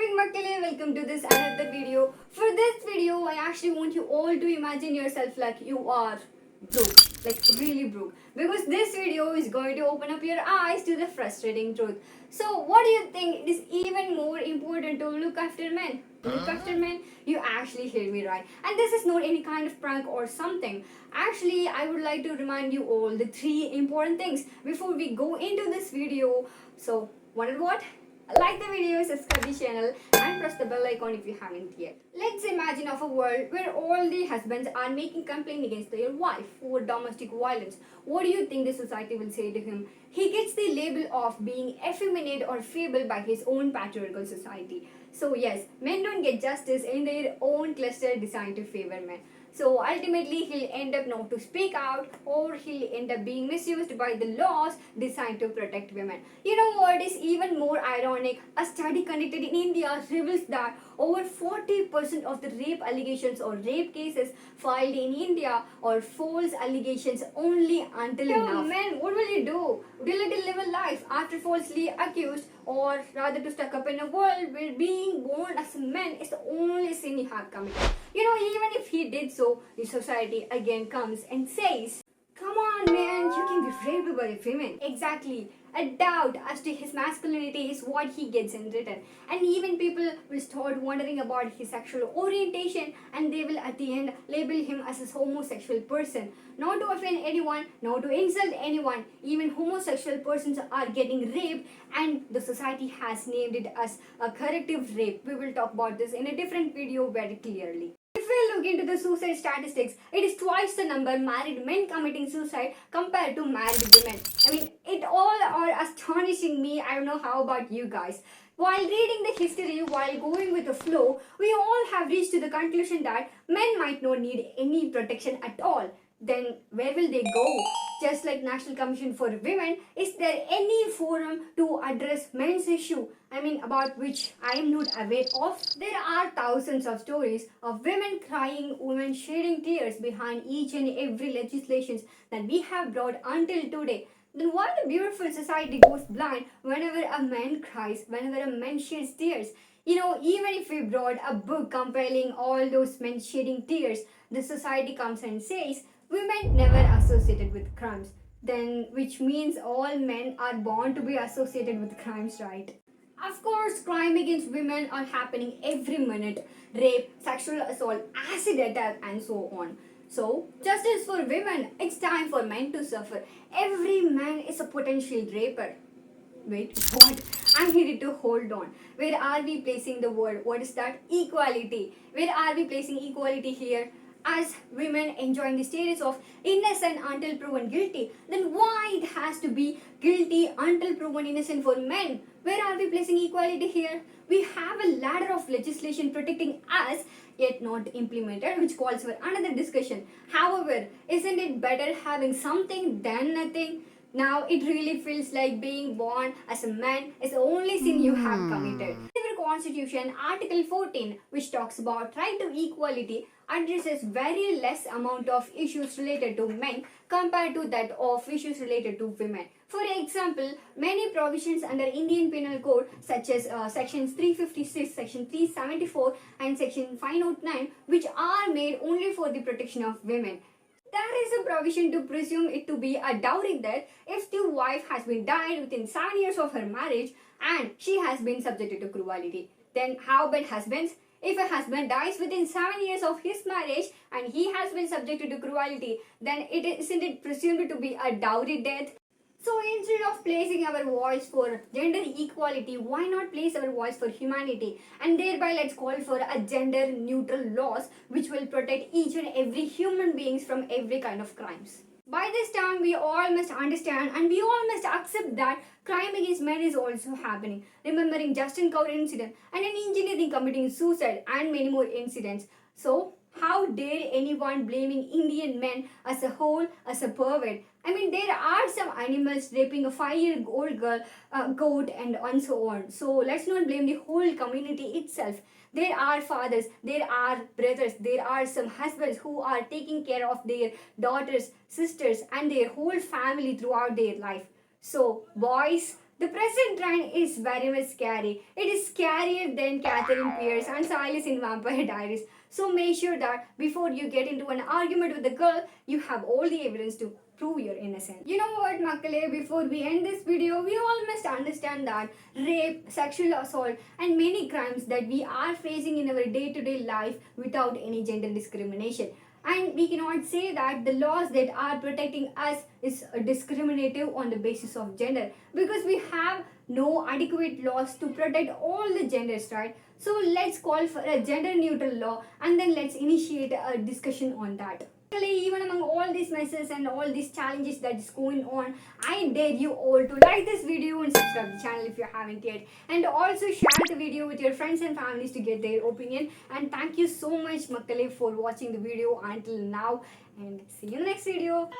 morning Makkale, welcome to this another video. For this video, I actually want you all to imagine yourself like you are broke, like really broke. Because this video is going to open up your eyes to the frustrating truth. So what do you think? It is even more important to look after men. Look after men? You actually hear me right. And this is not any kind of prank or something. Actually, I would like to remind you all the three important things before we go into this video. So, wonder what? Like the video, subscribe the channel and press the bell icon if you haven't yet. Let's imagine of a world where all the husbands are making complaint against their wife for domestic violence. What do you think the society will say to him? He gets the label of being effeminate or feeble by his own patriarchal society. So yes, men don't get justice in their own cluster designed to favor men. So ultimately, he'll end up not to speak out, or he'll end up being misused by the laws designed to protect women. You know what is even more ironic? A study conducted in India reveals that over 40% of the rape allegations or rape cases filed in India are false allegations only until now. Men, what will you do? Would you let live a life after falsely accused, or rather to stuck up in a world where being born as a man is the only sin you have committed? You know, even if he did so, the society again comes and says, come on man, you can be raped by women. Exactly. A doubt as to his masculinity is what he gets in return. And even people will start wondering about his sexual orientation, and they will at the end label him as a homosexual person. Not to offend anyone, not to insult anyone, even homosexual persons are getting raped, and the society has named it as a corrective rape. We will talk about this in a different video very clearly. If we look into the suicide statistics, it is twice the number married men committing suicide compared to married women. I mean, it all are astonishing me. I don't know how about you guys. While reading the history, while going with the flow, we all have reached to the conclusion that men might not need any protection at all. Then where will they go? Just like National Commission for Women, is there any forum to address men's issue? I mean, about which I am not aware of. There are thousands of stories of women crying, women shedding tears behind each and every legislation that we have brought until today. Then why the beautiful society goes blind whenever a man cries, whenever a man sheds tears? You know, even if we brought a book compelling all those men shedding tears, the society comes and says, women never associated with crimes. Then, which means all men are born to be associated with crimes, right? Of course, crime against women are happening every minute. Rape, sexual assault, acid attack, and so on. So, justice for women, it's time for men to suffer. Every man is a potential raper. Wait, what? I needed to hold on. Where are we placing the word? What is that? Equality. Where are we placing equality here? As women enjoying the status of innocent until proven guilty, then why it has to be guilty until proven innocent for men? Where are we placing equality here? We have a ladder of legislation protecting us, yet not implemented, which calls for another discussion. However, isn't it better having something than nothing? Now it really feels like being born as a man is the only sin you have committed. Our Constitution, Article 14, which talks about right to equality, addresses very less amount of issues related to men compared to that of issues related to women. For example, many provisions under Indian Penal Code such as sections 356, section 374 and section 509, which are made only for the protection of women. There is a provision to presume it to be a dowry death if the wife has been died within 7 years of her marriage and she has been subjected to cruelty. Then how about husbands? If a husband dies within 7 years of his marriage and he has been subjected to cruelty, then isn't it presumed to be a dowry death? So instead of placing our voice for gender equality, why not place our voice for humanity? And thereby let's call for a gender neutral laws which will protect each and every human beings from every kind of crimes. By this time, we all must understand and we all must accept that crime against men is also happening. Remembering Justin Kaur incident and an engineering committing suicide and many more incidents. So, how dare anyone blaming Indian men as a whole as a pervert? I mean, there are some animals raping a 5-year-old girl, goat, and so on. So let's not blame the whole community itself. There are fathers, there are brothers, there are some husbands who are taking care of their daughters, sisters, and their whole family throughout their life. So, boys, The present trend is very much scary. It is scarier than Catherine Pierce and Silas in Vampire Diaries. So make sure that before you get into an argument with the girl, you have all the evidence to prove your innocence. You know what, Makale, before we end this video, we all must understand that rape, sexual assault, and many crimes that we are facing in our day-to-day life without any gender discrimination. And we cannot say that the laws that are protecting us is discriminative on the basis of gender, because we have no adequate laws to protect all the genders, right? So let's call for a gender neutral law and then let's initiate a discussion on that. Even among all these messes and all these challenges that is going on, I dare you all to like this video and subscribe to the channel if you haven't yet, and also share the video with your friends and families to get their opinion. And thank you so much, Makkale, for watching the video until now, and see you in the next video.